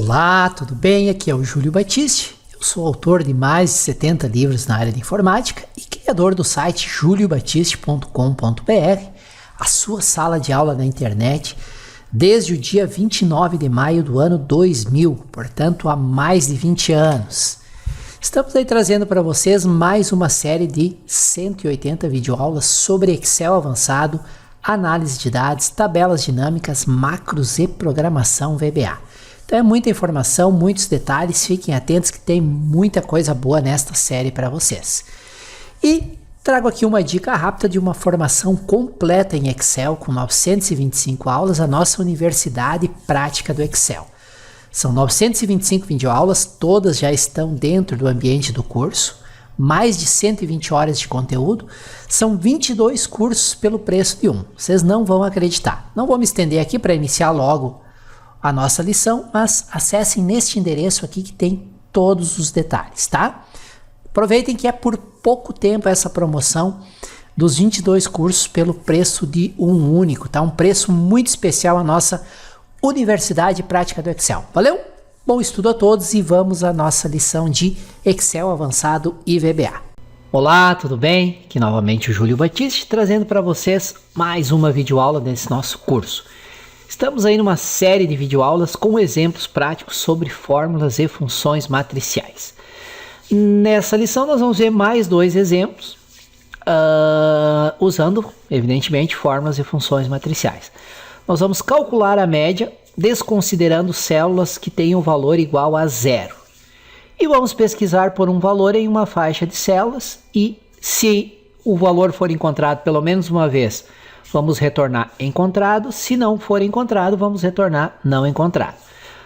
Olá, tudo bem? Aqui é o Júlio Batiste. Eu sou autor de mais de 70 livros na área de informática e criador do site juliobatiste.com.br, a sua sala de aula na internet, desde o dia 29 de maio do ano 2000, portanto há mais de 20 anos. Estamos aí trazendo para vocês mais uma série de 180 videoaulas sobre Excel avançado, análise de dados, tabelas dinâmicas, macros e programação VBA. Então é muita informação, muitos detalhes, fiquem atentos que tem muita coisa boa nesta série para vocês. E trago aqui uma dica rápida de uma formação completa em Excel com 925 aulas, a nossa Universidade Prática do Excel. São 925 videoaulas, todas já estão dentro do ambiente do curso, mais de 120 horas de conteúdo, são 22 cursos pelo preço de um. Vocês não vão acreditar. Não vou me estender aqui para iniciar logo a nossa lição, mas acessem neste endereço aqui que tem todos os detalhes, tá? Aproveitem que é por pouco tempo essa promoção dos 22 cursos pelo preço de um único, tá? Um preço muito especial a nossa Universidade Prática do Excel. Valeu? Bom estudo a todos e vamos à nossa lição de Excel avançado e VBA. Olá, tudo bem? Aqui novamente o Júlio Batiste trazendo para vocês mais uma videoaula desse nosso curso. Estamos aí numa série de videoaulas com exemplos práticos sobre fórmulas e funções matriciais. Nessa lição nós vamos ver mais dois exemplos, usando, evidentemente, fórmulas e funções matriciais. Nós vamos calcular a média, desconsiderando células que tenham valor igual a zero. E vamos pesquisar por um valor em uma faixa de células e, se o valor for encontrado pelo menos uma vez, vamos retornar encontrado. Se não for encontrado, vamos retornar não encontrado.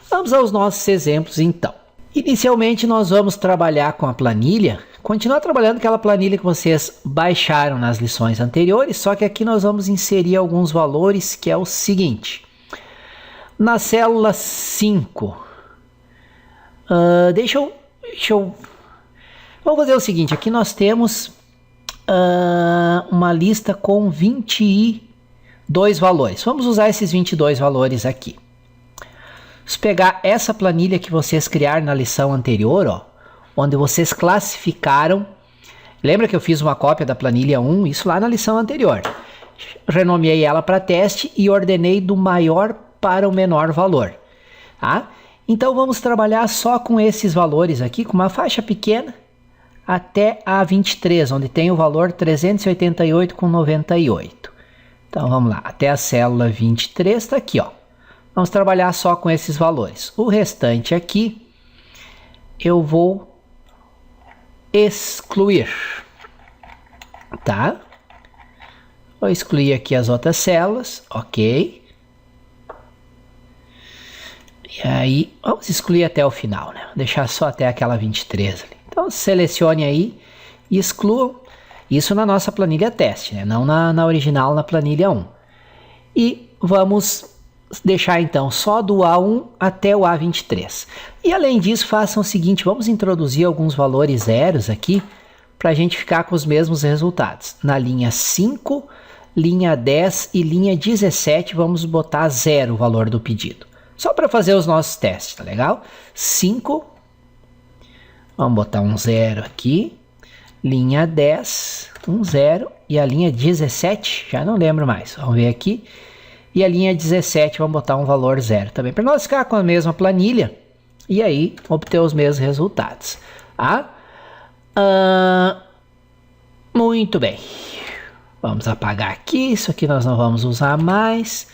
Vamos aos nossos exemplos então. Inicialmente nós vamos trabalhar com a planilha, continuar trabalhando aquela planilha que vocês baixaram nas lições anteriores, só que aqui nós vamos inserir alguns valores, que é o seguinte. Na célula 5, vamos fazer o seguinte, aqui nós temos uma lista com 22 valores. Vamos usar esses 22 valores aqui. Vamos pegar essa planilha que vocês criaram na lição anterior, ó, onde vocês classificaram. Lembra que eu fiz uma cópia da planilha 1? Isso lá na lição anterior. Renomeei ela para teste e ordenei do maior para o menor valor. Tá? Então vamos trabalhar só com esses valores aqui, com uma faixa pequena, até a 23, onde tem o valor 388,98. Então vamos lá, até a célula 23 está aqui, ó. Vamos trabalhar só com esses valores. O restante aqui eu vou excluir, tá? Vou excluir aqui as outras células, ok. E aí, vamos excluir até o final, né? Vou deixar só até aquela 23 ali. Então selecione aí e excluam. Isso na nossa planilha teste, né? Não na original, na planilha 1. E vamos deixar então só do A1 até o A23. E além disso, façam o seguinte, vamos introduzir alguns valores zeros aqui para a gente ficar com os mesmos resultados. Na linha 5, linha 10 e linha 17 vamos botar 0 o valor do pedido. Só para fazer os nossos testes, tá legal? 5, vamos botar um 0 aqui. Linha 10, um 0. E a linha 17, já não lembro mais. Vamos ver aqui. E a linha 17, vamos botar um valor 0 também. Para nós ficar com a mesma planilha. E aí, obter os mesmos resultados. Tá? Muito bem. Vamos apagar aqui. Isso aqui nós não vamos usar mais.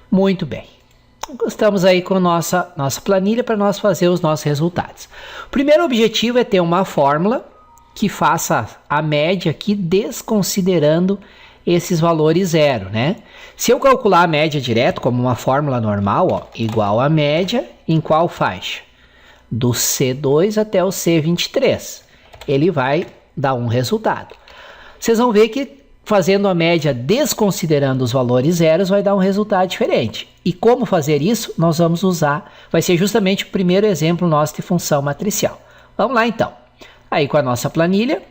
Muito bem. Estamos aí com nossa planilha para nós fazer os nossos resultados. O primeiro objetivo é ter uma fórmula que faça a média aqui desconsiderando esses valores zero, né? Se eu calcular a média direto como uma fórmula normal, ó, igual a média em qual faixa? Do C2 até o C23. Ele vai dar um resultado. Vocês vão ver que fazendo a média desconsiderando os valores zeros vai dar um resultado diferente. E como fazer isso? Nós vamos usar, vai ser justamente o primeiro exemplo nosso de função matricial. Vamos lá então. Aí com a nossa planilha,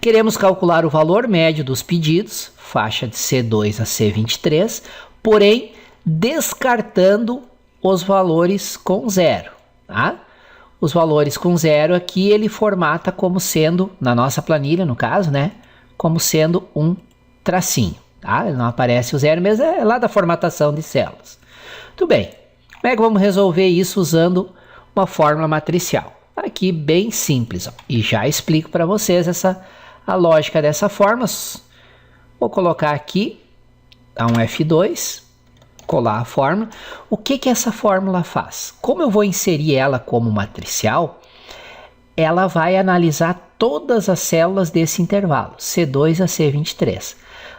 queremos calcular o valor médio dos pedidos, faixa de C2 a C23, porém descartando os valores com zero, tá? Os valores com zero aqui ele formata como sendo, na nossa planilha no caso, né? Como sendo um tracinho, tá? Ele não aparece o zero, mas é lá da formatação de células. Tudo bem. Como é que vamos resolver isso usando uma fórmula matricial? Aqui bem simples, ó. E já explico para vocês a lógica dessa fórmula. Vou colocar aqui, dá um F2, colar a fórmula. O que essa fórmula faz? Como eu vou inserir ela como matricial, ela vai analisar todas as células desse intervalo, C2 a C23.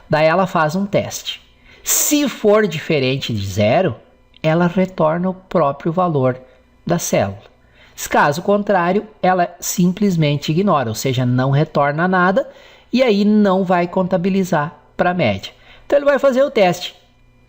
Daí ela faz um teste. Se for diferente de zero, ela retorna o próprio valor da célula. Caso contrário, ela simplesmente ignora, ou seja, não retorna nada e aí não vai contabilizar para a média. Então ele vai fazer o teste.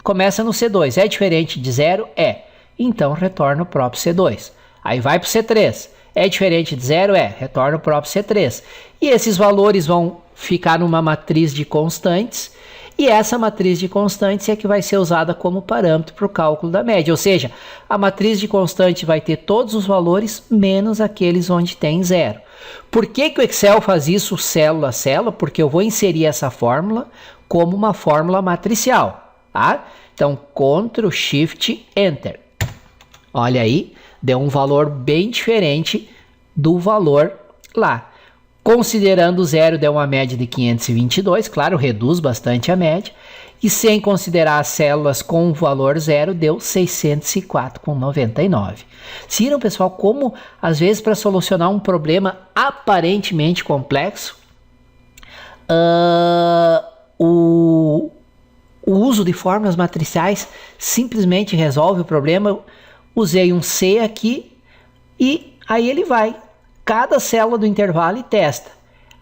Começa no C2, é diferente de zero? É. Então retorna o próprio C2. Aí vai para o C3, é diferente de zero? É. Retorna o próprio C3. E esses valores vão ficar numa matriz de constantes, e essa matriz de constantes é que vai ser usada como parâmetro para o cálculo da média. Ou seja, a matriz de constante vai ter todos os valores menos aqueles onde tem zero. Por que o Excel faz isso célula a célula? Porque eu vou inserir essa fórmula como uma fórmula matricial, tá? Então, Ctrl, Shift, Enter. Olha aí, deu um valor bem diferente do valor lá. Considerando o zero, deu uma média de 522, claro, reduz bastante a média. E sem considerar as células com o valor zero, deu 604,99. Se viram, pessoal, como às vezes para solucionar um problema aparentemente complexo, o uso de fórmulas matriciais simplesmente resolve o problema. Eu usei um C aqui e aí ele vai cada célula do intervalo e testa.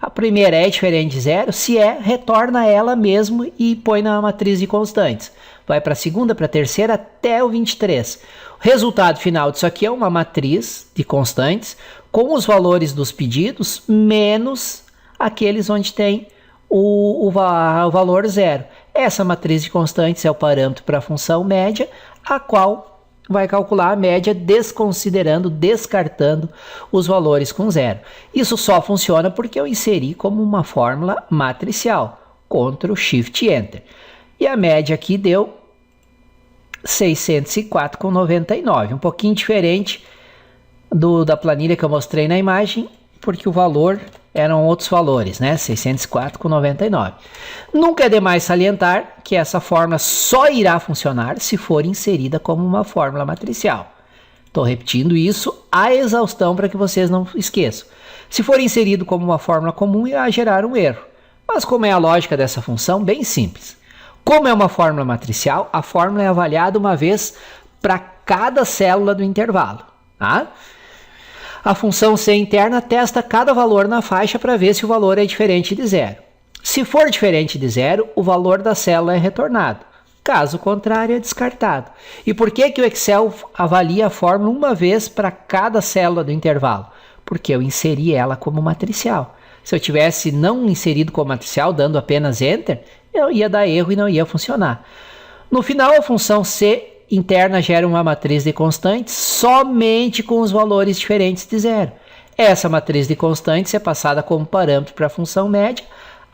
A primeira é diferente de zero? Se é, retorna ela mesmo e põe na matriz de constantes. Vai para a segunda, para a terceira, até o 23. O resultado final disso aqui é uma matriz de constantes com os valores dos pedidos menos aqueles onde tem o valor zero. Essa matriz de constantes é o parâmetro para a função média, a qual vai calcular a média descartando os valores com zero. Isso só funciona porque eu inseri como uma fórmula matricial. Ctrl, Shift, Enter. E a média aqui deu 604,99. Um pouquinho diferente da planilha que eu mostrei na imagem, porque o valor eram outros valores, né? 604,99. Nunca é demais salientar que essa fórmula só irá funcionar se for inserida como uma fórmula matricial. Estou repetindo isso à exaustão para que vocês não esqueçam. Se for inserido como uma fórmula comum, irá gerar um erro. Mas como é a lógica dessa função? Bem simples. Como é uma fórmula matricial, a fórmula é avaliada uma vez para cada célula do intervalo, tá? A função C interna testa cada valor na faixa para ver se o valor é diferente de zero. Se for diferente de zero, o valor da célula é retornado. Caso contrário, é descartado. E por que o Excel avalia a fórmula uma vez para cada célula do intervalo? Porque eu inseri ela como matricial. Se eu tivesse não inserido como matricial, dando apenas Enter, eu ia dar erro e não ia funcionar. No final, a função C interna gera uma matriz de constantes somente com os valores diferentes de zero. Essa matriz de constantes é passada como parâmetro para a função média,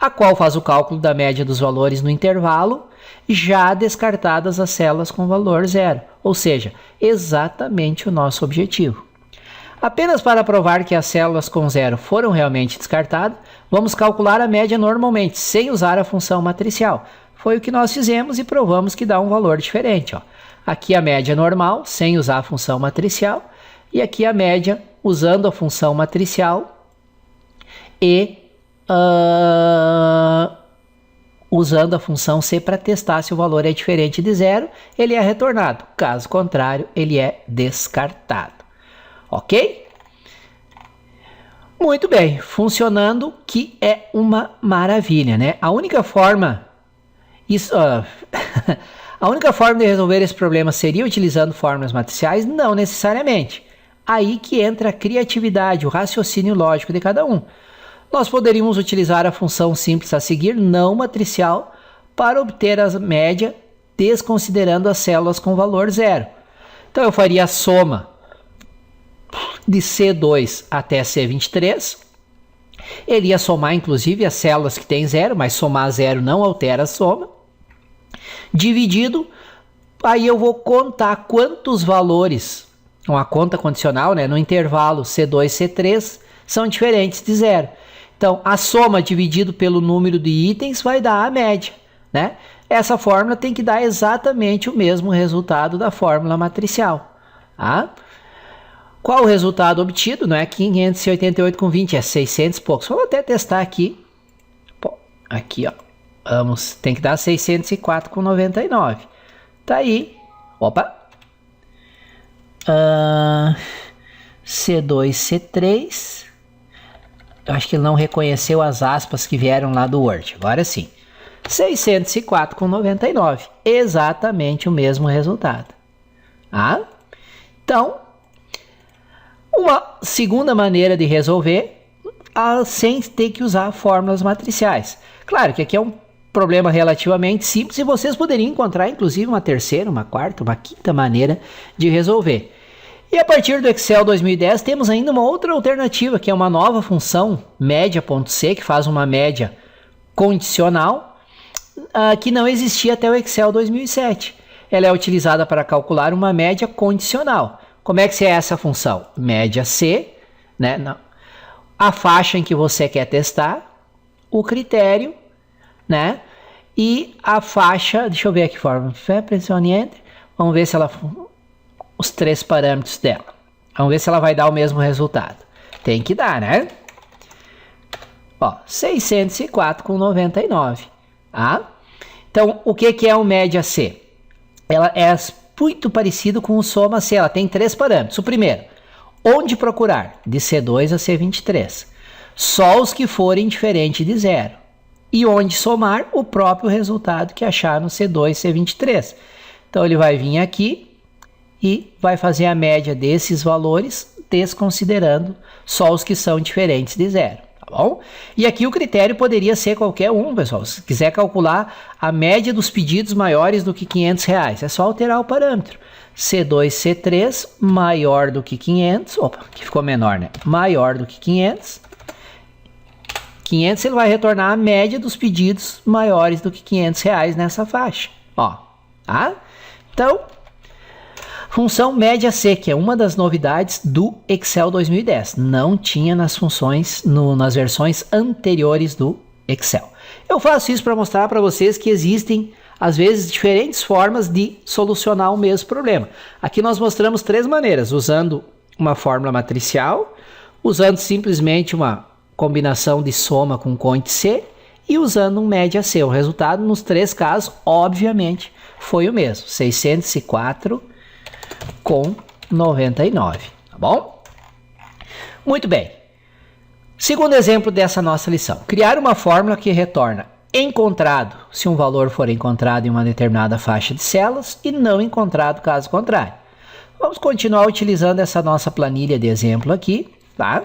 a qual faz o cálculo da média dos valores no intervalo, já descartadas as células com valor zero, ou seja, exatamente o nosso objetivo. Apenas para provar que as células com zero foram realmente descartadas, vamos calcular a média normalmente, sem usar a função matricial. Foi o que nós fizemos e provamos que dá um valor diferente, ó. Aqui a média normal, sem usar a função matricial, e aqui a média usando a função matricial e usando a função C para testar se o valor é diferente de zero, ele é retornado. Caso contrário, ele é descartado. Ok? Muito bem, funcionando, que é uma maravilha, né? A única forma... A única forma de resolver esse problema seria utilizando fórmulas matriciais? Não necessariamente. Aí que entra a criatividade, o raciocínio lógico de cada um. Nós poderíamos utilizar a função simples a seguir, não matricial, para obter a média desconsiderando as células com valor zero. Então eu faria a soma de C2 até C23. Ele ia somar inclusive as células que tem zero, mas somar zero não altera a soma. Dividido, aí eu vou contar quantos valores, uma conta condicional, né, no intervalo C2 e C3 são diferentes de zero. Então a soma dividido pelo número de itens vai dar a média, né? Essa fórmula tem que dar exatamente o mesmo resultado da fórmula matricial. Tá? Qual o resultado obtido? Não é 588,20, é 600 e poucos. Vamos até testar aqui. Pô, aqui, ó. Vamos, tem que dar 604,99. Tá aí. Opa. C2, C3. Eu acho que ele não reconheceu as aspas que vieram lá do Word. Agora sim. 604,99. Exatamente o mesmo resultado. Ah? Então, uma segunda maneira de resolver sem ter que usar fórmulas matriciais. Claro que aqui é um problema relativamente simples e vocês poderiam encontrar inclusive uma terceira, uma quarta, uma quinta maneira de resolver. E a partir do Excel 2010 temos ainda uma outra alternativa, que é uma nova função, média.c, que faz uma média condicional, que não existia até o Excel 2007. Ela é utilizada para calcular uma média condicional. Como é que é essa função? Média C, né? A faixa em que você quer testar, o critério, né? E a faixa, deixa eu ver aqui, forma, pressione Enter, vamos ver se ela, os três parâmetros dela. Vamos ver se ela vai dar o mesmo resultado. Tem que dar, né? Ó, 604,99. Ah? Então, o que é o média C? Ela é muito parecido com o soma C. Ela tem três parâmetros. O primeiro, onde procurar? De C2 a C23. Só os que forem diferentes de zero. E onde somar o próprio resultado que achar no C2 e C23. Então, ele vai vir aqui e vai fazer a média desses valores, desconsiderando só os que são diferentes de zero. Tá bom? E aqui o critério poderia ser qualquer um, pessoal. Se quiser calcular a média dos pedidos maiores do que R$500, é só alterar o parâmetro. C2, C3 maior do que 500. Opa, que ficou menor, né? Maior do que 500. 500 ele vai retornar a média dos pedidos maiores do que R$500 nessa faixa. Ó, tá? Então, função média C, que é uma das novidades do Excel 2010. Não tinha nas funções, nas versões anteriores do Excel. Eu faço isso para mostrar para vocês que existem, às vezes, diferentes formas de solucionar o mesmo problema. Aqui nós mostramos três maneiras, usando uma fórmula matricial, usando simplesmente uma combinação de soma com conte C e usando um média C. O resultado, nos três casos, obviamente, foi o mesmo, 604,99, tá bom? Muito bem. Segundo exemplo dessa nossa lição. Criar uma fórmula que retorna encontrado se um valor for encontrado em uma determinada faixa de células e não encontrado caso contrário. Vamos continuar utilizando essa nossa planilha de exemplo aqui, tá?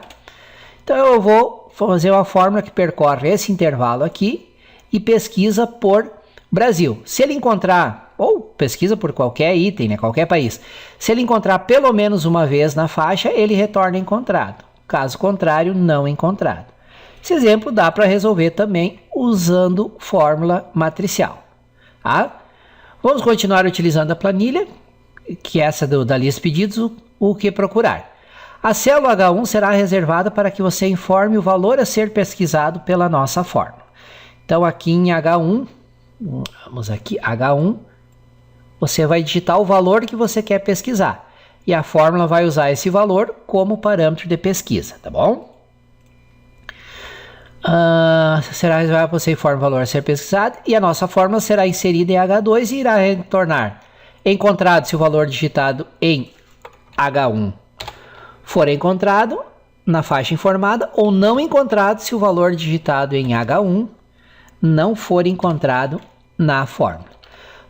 Então eu vou fazer uma fórmula que percorre esse intervalo aqui e pesquisa por Brasil. Se ele encontrar, ou pesquisa por qualquer item, né, qualquer país, se ele encontrar pelo menos uma vez na faixa, ele retorna encontrado. Caso contrário, não encontrado. Esse exemplo dá para resolver também usando fórmula matricial. Tá? Vamos continuar utilizando a planilha, que é essa da lista de pedidos, o que procurar. A célula H1 será reservada para que você informe o valor a ser pesquisado pela nossa fórmula. Então aqui em H1, vamos aqui, H1, você vai digitar o valor que você quer pesquisar. E a fórmula vai usar esse valor como parâmetro de pesquisa, tá bom? Será que você informa o valor a ser pesquisado e a nossa fórmula será inserida em H2 e irá retornar encontrado se o valor digitado em H1 for encontrado na faixa informada ou não encontrado se o valor digitado em H1 não for encontrado na fórmula.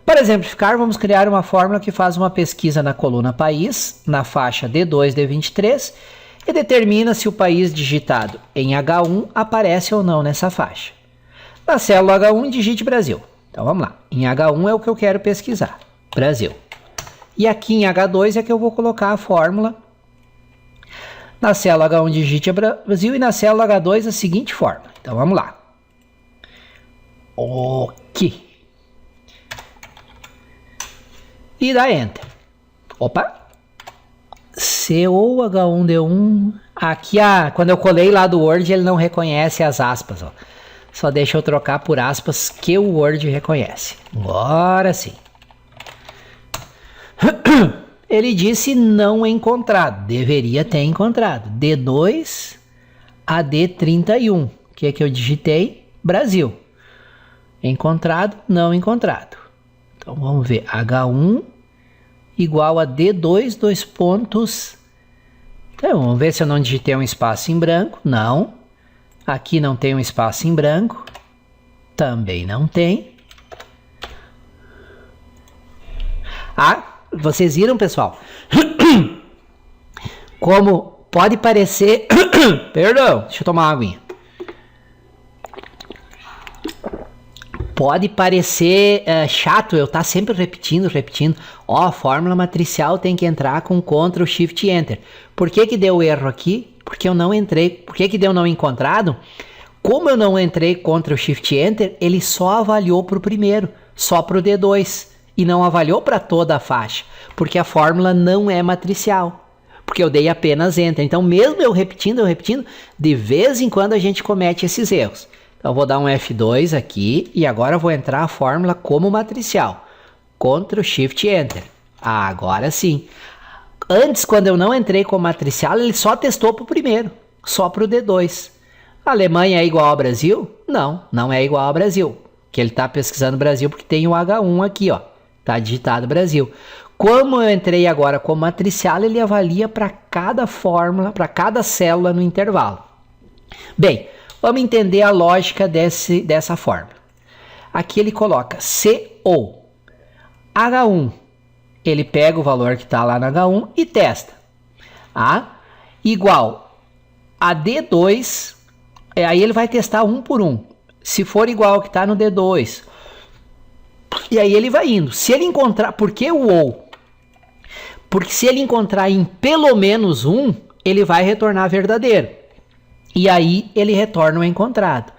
Para exemplificar, vamos criar uma fórmula que faz uma pesquisa na coluna país, na faixa D2, D23, e determina se o país digitado em H1 aparece ou não nessa faixa. Na célula H1, digite Brasil. Então vamos lá. Em H1 é o que eu quero pesquisar. Brasil. E aqui em H2 é que eu vou colocar a fórmula. Na célula H1 digite Brasil e na célula H2 a seguinte fórmula. Então vamos lá. Ok. E dá Enter. Opa. COH1D1. Aqui, quando eu colei lá do Word, ele não reconhece as aspas. Ó. Só deixa eu trocar por aspas que o Word reconhece. Agora sim. Ele disse não encontrado. Deveria ter encontrado. D2 a D31. O que é que eu digitei? Brasil. Encontrado, não encontrado. Então vamos ver. H1 igual a D2, dois pontos. Então vamos ver se eu não digitei um espaço em branco. Não. Aqui não tem um espaço em branco. Também não tem. Vocês viram, pessoal? Como pode parecer... Perdão, deixa eu tomar uma aguinha. Pode parecer chato eu estar sempre repetindo. Ó, a fórmula matricial tem que entrar com Ctrl Shift Enter. Por que deu erro aqui? Porque eu não entrei. Por que deu não encontrado? Como eu não entrei Ctrl Shift Enter, ele só avaliou para o primeiro, só para o D2. E não avaliou para toda a faixa, porque a fórmula não é matricial, porque eu dei apenas Enter. Então, mesmo eu repetindo, de vez em quando a gente comete esses erros. Então, eu vou dar um F2 aqui e agora eu vou entrar a fórmula como matricial. Ctrl Shift Enter. Agora sim. Antes, quando eu não entrei como matricial, ele só testou para o primeiro, só para o D2. A Alemanha é igual ao Brasil? Não, não é igual ao Brasil. Que ele está pesquisando Brasil porque tem o H1 aqui, ó. Tá digitado Brasil. Como eu entrei agora como matricial, ele avalia para cada fórmula, para cada célula no intervalo. Bem, vamos entender a lógica dessa fórmula. Aqui ele coloca CO. H1, ele pega o valor que está lá no H1 e testa. Igual a D2, aí ele vai testar um por um. Se for igual ao que está no D2... E aí ele vai indo. Se ele encontrar... Por que o OU? Porque se ele encontrar em pelo menos um, ele vai retornar verdadeiro. E aí ele retorna o encontrado.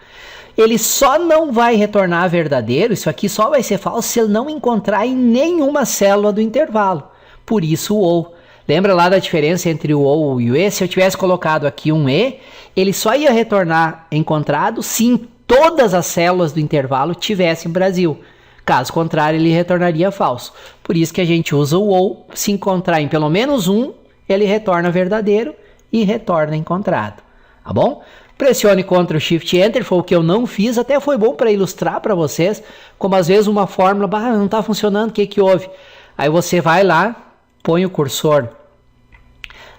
Ele só não vai retornar verdadeiro, isso aqui só vai ser falso, se ele não encontrar em nenhuma célula do intervalo. Por isso o OU. Lembra lá da diferença entre o OU e o E? Se eu tivesse colocado aqui um E, ele só ia retornar encontrado se em todas as células do intervalo tivessem Brasil. Caso contrário, ele retornaria falso. Por isso que a gente usa o OU. Se encontrar em pelo menos um, ele retorna verdadeiro e retorna encontrado. Tá bom? Pressione Ctrl Shift Enter, foi o que eu não fiz. Até foi bom para ilustrar para vocês como às vezes uma fórmula não está funcionando, o que houve? Aí você vai lá, põe o cursor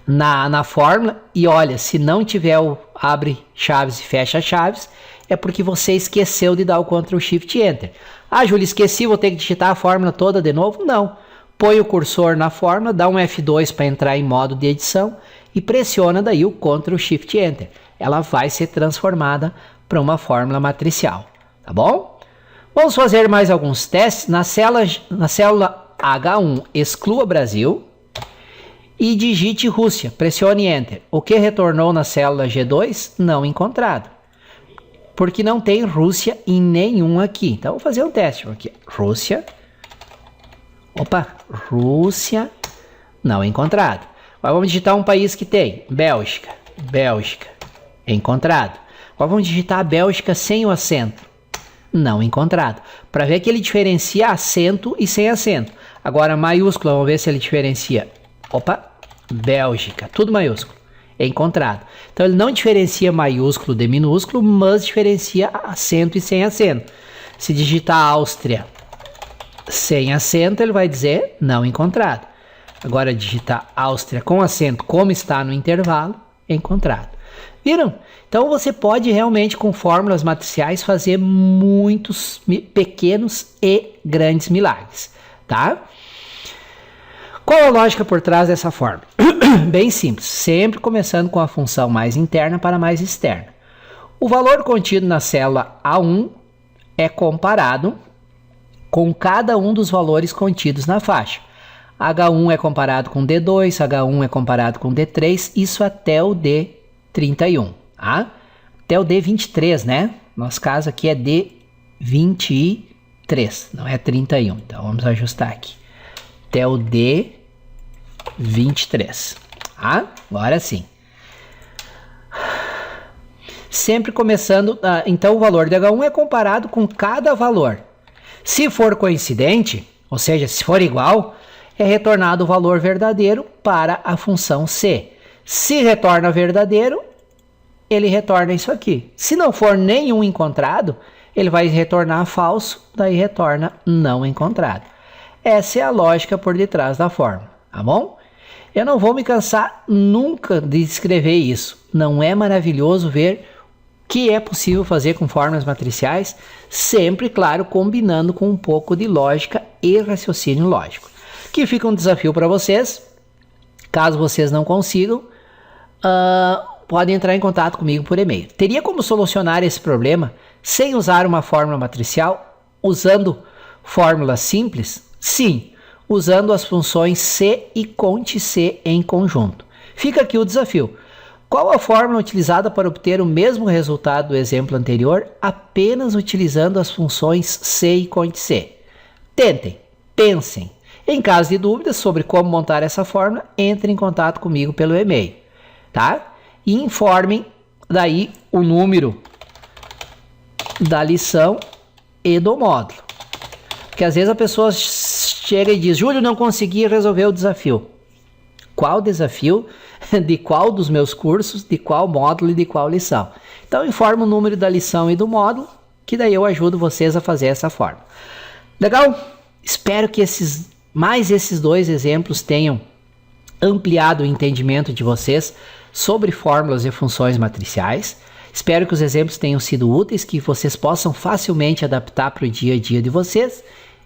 na fórmula e olha, se não tiver o abre chaves e fecha chaves, é porque você esqueceu de dar o Ctrl Shift Enter. Júlio, esqueci, vou ter que digitar a fórmula toda de novo? Não. Põe o cursor na fórmula, dá um F2 para entrar em modo de edição e pressiona daí o Ctrl Shift Enter. Ela vai ser transformada para uma fórmula matricial, tá bom? Vamos fazer mais alguns testes. Na célula H1, exclua Brasil e digite Rússia. Pressione Enter. O que retornou na célula G2? Não encontrado. Porque não tem Rússia em nenhum aqui. Então, vou fazer um teste. Aqui, Rússia. Rússia. Não encontrado. Agora vamos digitar um país que tem. Bélgica. Encontrado. Agora vamos digitar a Bélgica sem o acento. Não encontrado. Para ver que ele diferencia acento e sem acento. Agora, maiúsculo, vamos ver se ele diferencia. Bélgica. Tudo maiúsculo. Encontrado. Então ele não diferencia maiúsculo de minúsculo, mas diferencia acento e sem acento. Se digitar Áustria sem acento, ele vai dizer não encontrado. Agora digitar Áustria com acento, como está no intervalo, encontrado. Viram? Então você pode realmente com fórmulas matriciais fazer muitos pequenos e grandes milagres, tá? Qual a lógica por trás dessa fórmula? Bem simples, sempre começando com a função mais interna para mais externa. O valor contido na célula A1 é comparado com cada um dos valores contidos na faixa. H1 é comparado com D2, H1 é comparado com D3, isso até o D31, tá? Até o D23, né? Nosso caso aqui é D23, não é 31. Então vamos ajustar aqui. Até o D23, tá? Agora sim. Sempre começando, então o valor de H1 é comparado com cada valor. Se for coincidente, ou seja, se for igual, é retornado o valor verdadeiro para a função C. Se retorna verdadeiro, ele retorna isso aqui. Se não for nenhum encontrado, ele vai retornar falso, daí retorna não encontrado. Essa é a lógica por detrás da fórmula, tá bom? Eu não vou me cansar nunca de escrever isso. Não é maravilhoso ver que é possível fazer com fórmulas matriciais, sempre, claro, combinando com um pouco de lógica e raciocínio lógico. Que fica um desafio para vocês. Caso vocês não consigam, podem entrar em contato comigo por e-mail. Teria como solucionar esse problema sem usar uma fórmula matricial? Usando fórmulas simples? Sim, usando as funções C e cont-C em conjunto. Fica aqui o desafio. Qual a fórmula utilizada para obter o mesmo resultado do exemplo anterior, apenas utilizando as funções C e cont-C? Tentem, pensem. Em caso de dúvidas sobre como montar essa fórmula, entre em contato comigo pelo e-mail, tá? E informem daí o número da lição e do módulo. Porque às vezes a pessoa chega e diz: Júlio, não consegui resolver o desafio. Qual desafio? De qual dos meus cursos, de qual módulo e de qual lição? Então informa o número da lição e do módulo, que daí eu ajudo vocês a fazer essa fórmula. Legal? Espero que mais esses dois exemplos tenham ampliado o entendimento de vocês sobre fórmulas e funções matriciais. Espero que os exemplos tenham sido úteis, que vocês possam facilmente adaptar para o dia a dia de vocês.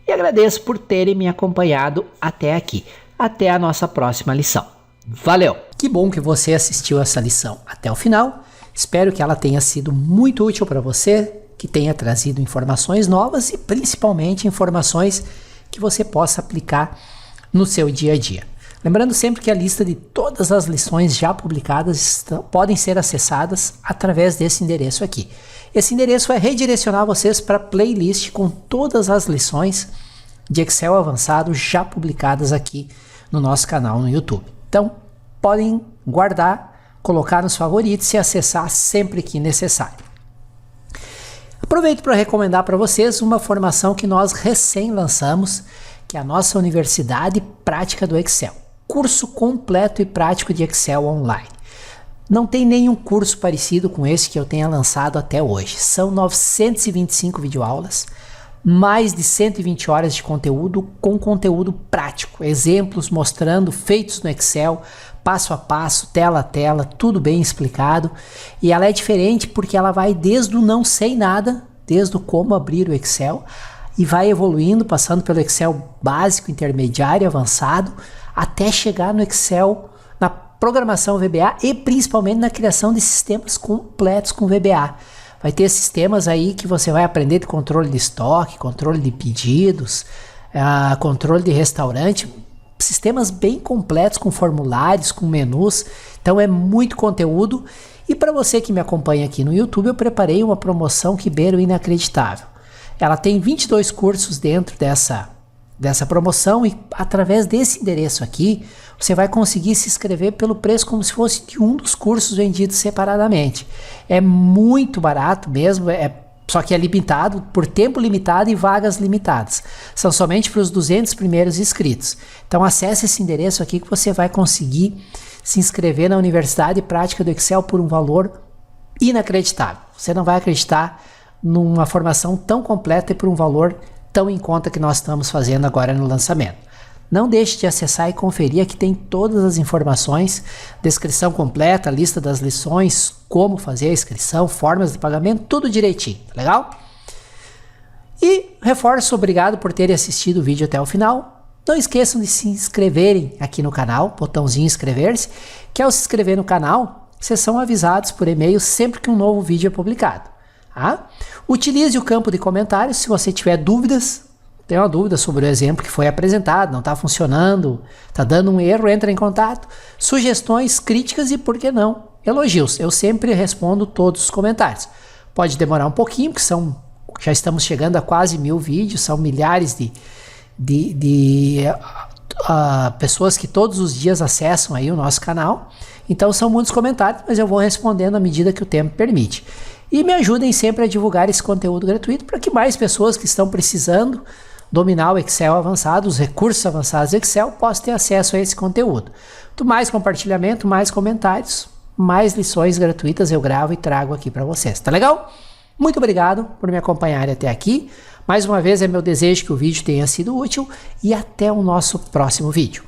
E agradeço por terem me acompanhado até aqui. Até a nossa próxima lição. Valeu! Que bom que você assistiu essa lição até o final. Espero que ela tenha sido muito útil para você, que tenha trazido informações novas e principalmente informações que você possa aplicar no seu dia a dia. Lembrando sempre que a lista de todas as lições já publicadas podem ser acessadas através desse endereço aqui. Esse endereço vai redirecionar vocês para a playlist com todas as lições de Excel avançado já publicadas aqui no nosso canal no YouTube. Então, podem guardar, colocar nos favoritos e acessar sempre que necessário. Aproveito para recomendar para vocês uma formação que nós recém lançamos, que é a nossa Universidade Prática do Excel. Curso completo e prático de Excel online. Não tem nenhum curso parecido com esse que eu tenha lançado até hoje. São 925 videoaulas, mais de 120 horas de conteúdo com conteúdo prático, exemplos mostrando feitos no Excel, passo a passo, tela a tela, tudo bem explicado. E ela é diferente porque ela vai desde o não sei nada, desde o como abrir o Excel, e vai evoluindo, passando pelo Excel básico, intermediário, avançado, até chegar no Excel, na programação VBA e principalmente na criação de sistemas completos com VBA. Vai ter sistemas aí que você vai aprender de controle de estoque, controle de pedidos, controle de restaurante, sistemas bem completos com formulários, com menus. Então é muito conteúdo. E para você que me acompanha aqui no YouTube, eu preparei uma promoção que beira o inacreditável. Ela tem 22 cursos dentro dessa promoção e através desse endereço aqui, você vai conseguir se inscrever pelo preço como se fosse de um dos cursos vendidos separadamente. É muito barato mesmo, só que é limitado, por tempo limitado e vagas limitadas. São somente para os 200 primeiros inscritos. Então acesse esse endereço aqui que você vai conseguir se inscrever na Universidade Prática do Excel por um valor inacreditável. Você não vai acreditar numa formação tão completa e por um valor tão em conta que nós estamos fazendo agora no lançamento. Não deixe de acessar e conferir, aqui tem todas as informações, descrição completa, lista das lições, como fazer a inscrição, formas de pagamento, tudo direitinho, tá legal? E reforço, obrigado por terem assistido o vídeo até o final. Não esqueçam de se inscreverem aqui no canal, botãozinho inscrever-se, que ao se inscrever no canal, vocês são avisados por e-mail sempre que um novo vídeo é publicado. Tá? Utilize o campo de comentários se você tiver dúvidas, tem uma dúvida sobre o exemplo que foi apresentado, não está funcionando, está dando um erro, entra em contato. Sugestões, críticas e, por que não, elogios. Eu sempre respondo todos os comentários. Pode demorar um pouquinho, porque já estamos chegando a quase 1000 vídeos, são milhares de pessoas que todos os dias acessam aí o nosso canal. Então são muitos comentários, mas eu vou respondendo à medida que o tempo permite. E me ajudem sempre a divulgar esse conteúdo gratuito para que mais pessoas que estão precisando dominar o Excel avançado, os recursos avançados do Excel, possam ter acesso a esse conteúdo. Quanto mais compartilhamento, mais comentários, mais lições gratuitas eu gravo e trago aqui para vocês. Tá legal? Muito obrigado por me acompanharem até aqui. Mais uma vez é meu desejo que o vídeo tenha sido útil e até o nosso próximo vídeo.